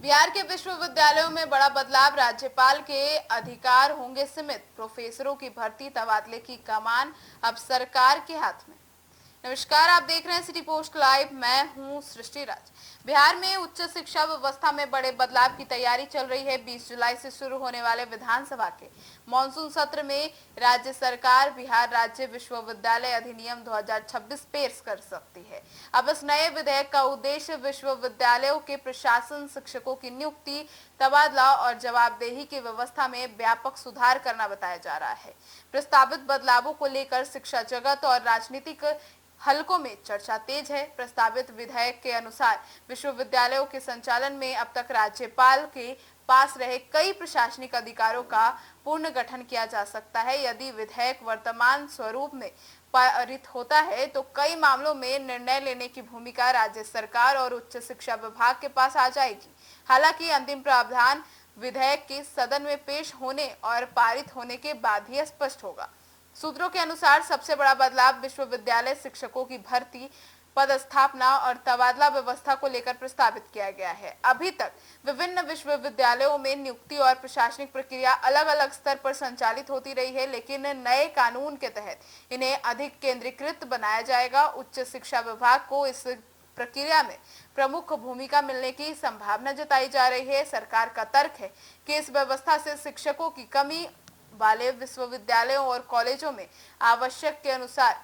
बिहार के विश्वविद्यालयों में बड़ा बदलाव, राज्यपाल के अधिकार होंगे सीमित, प्रोफेसरों की भर्ती तबादले की कमान अब सरकार के हाथ में। नमस्कार, आप देख रहे हैं सिटी पोस्ट लाइव। मैं हूं सृष्टि राज। बिहार में उच्च शिक्षा व्यवस्था में बड़े बदलाव की तैयारी चल रही है। 20 जुलाई से शुरू होने वाले विधानसभा के मानसून सत्र में राज्य सरकार बिहार राज्य विश्वविद्यालय अधिनियम 2026 पेश कर सकती है। अब इस नए विधेयक का उद्देश्य विश्वविद्यालयों के प्रशासन, शिक्षकों की नियुक्ति, तबादला और जवाबदेही की व्यवस्था में व्यापक सुधार करना बताया जा रहा है। प्रस्तावित बदलावों को लेकर शिक्षा जगत और राजनीतिक हलकों में चर्चा तेज है। प्रस्तावित विधेयक के अनुसार विश्वविद्यालयों के संचालन में अब तक राज्यपाल के पास रहे कई प्रशासनिक अधिकारों का पुनर्गठन किया जा सकता है। यदि विधेयक वर्तमान स्वरूप में पारित होता है तो कई मामलों में निर्णय लेने की भूमिका राज्य सरकार और उच्च शिक्षा विभाग के पास आ जाएगी। हालांकि अंतिम प्रावधान विधेयक के सदन में पेश होने और पारित होने के बाद ही स्पष्ट होगा। सूत्रों के अनुसार सबसे बड़ा बदलाव विश्वविद्यालय शिक्षकों की भर्ती, पदस्थापना और तबादला व्यवस्था को लेकर प्रस्तावित किया गया है। अभी तक विभिन्न विश्वविद्यालयों में नियुक्ति और प्रशासनिक प्रक्रिया अलग अलग स्तर पर संचालित होती रही है, लेकिन नए कानून के तहत इन्हें अधिक केंद्रीकृत बनाया जाएगा। उच्च शिक्षा विभाग को इस प्रक्रिया में प्रमुख भूमिका मिलने की संभावना जताई जा रही है। सरकार का तर्क है कि इस व्यवस्था से शिक्षकों की कमी वाले विश्वविद्यालयों और कॉलेजों में आवश्यक के अनुसार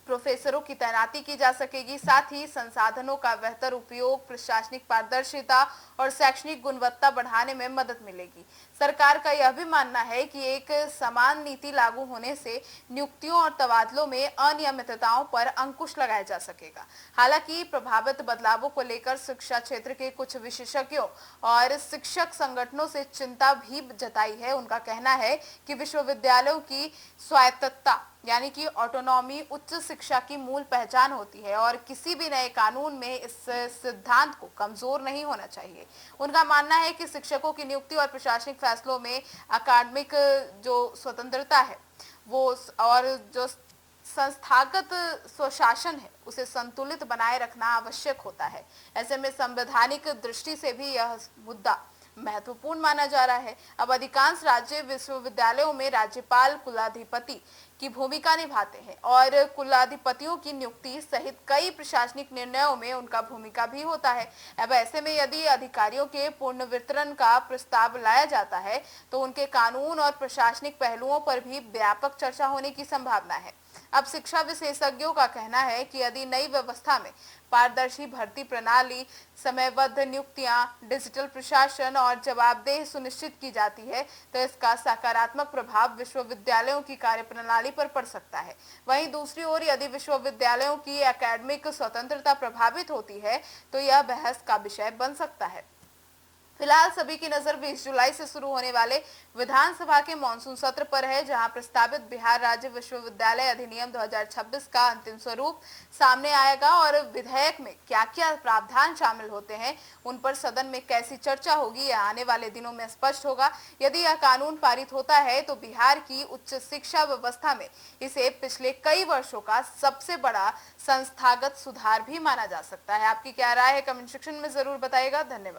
प्रोफेसरों की तैनाती की जा सकेगी। साथ ही संसाधनों का बेहतर उपयोग, प्रशासनिक पारदर्शिता और शैक्षणिक गुणवत्ता बढ़ाने में मदद मिलेगी। सरकार का यह भी मानना है कि एक समान नीति लागू होने से नियुक्तियों और तबादलों में अनियमितताओं पर अंकुश लगाया जा सकेगा। हालांकि प्रभावित बदलावों को लेकर शिक्षा क्षेत्र के कुछ विशेषज्ञों और शिक्षक संगठनों से चिंता भी जताई है। उनका कहना है कि विश्वविद्यालयों की स्वायत्तता यानी कि ऑटोनॉमी उच्च शिक्षा की मूल पहचान होती है और किसी भी नए कानून में इस सिद्धांत को कमजोर नहीं होना चाहिए। उनका मानना है कि शिक्षकों की नियुक्ति और प्रशासनिक फैसलों में अकादमिक जो स्वतंत्रता है वो और जो संस्थागत स्वशासन है उसे संतुलित बनाए रखना आवश्यक होता है। ऐसे में संवैधानिक दृष्टि से भी यह मुद्दा महत्वपूर्ण माना जा रहा है। अब अधिकांश राज्य विश्वविद्यालयों में राज्यपाल कुलाधिपति की भूमिका निभाते हैं और कुलाधिपतियों की नियुक्ति सहित कई प्रशासनिक निर्णयों में उनका भूमिका भी होता है। अब ऐसे में यदि अधिकारियों के पूर्ण वितरण का प्रस्ताव लाया जाता है तो उनके कानून और प्रशासनिक पहलुओं पर भी व्यापक चर्चा होने की संभावना है। अब शिक्षा विशेषज्ञों का कहना है कि यदि नई व्यवस्था में पारदर्शी भर्ती प्रणाली, समयबद्ध नियुक्तियां, डिजिटल प्रशासन और जवाबदेही सुनिश्चित की जाती है तो इसका सकारात्मक प्रभाव विश्वविद्यालयों की कार्यप्रणाली पर पड़ सकता है। वहीं दूसरी ओर यदि विश्वविद्यालयों की एकेडमिक स्वतंत्रता प्रभावित होती है तो यह बहस का विषय बन सकता है। फिलहाल सभी की नजर 20 जुलाई से शुरू होने वाले विधानसभा के मानसून सत्र पर है, जहां प्रस्तावित बिहार राज्य विश्वविद्यालय अधिनियम 2026 का अंतिम स्वरूप सामने आएगा और विधेयक में क्या क्या प्रावधान शामिल होते हैं, उन पर सदन में कैसी चर्चा होगी, यह आने वाले दिनों में स्पष्ट होगा। यदि यह कानून पारित होता है तो बिहार की उच्च शिक्षा व्यवस्था में इसे पिछले कई वर्षों का सबसे बड़ा संस्थागत सुधार भी माना जा सकता है। आपकी क्या राय है, कमेंट सेक्शन में जरूर बताइएगा। धन्यवाद।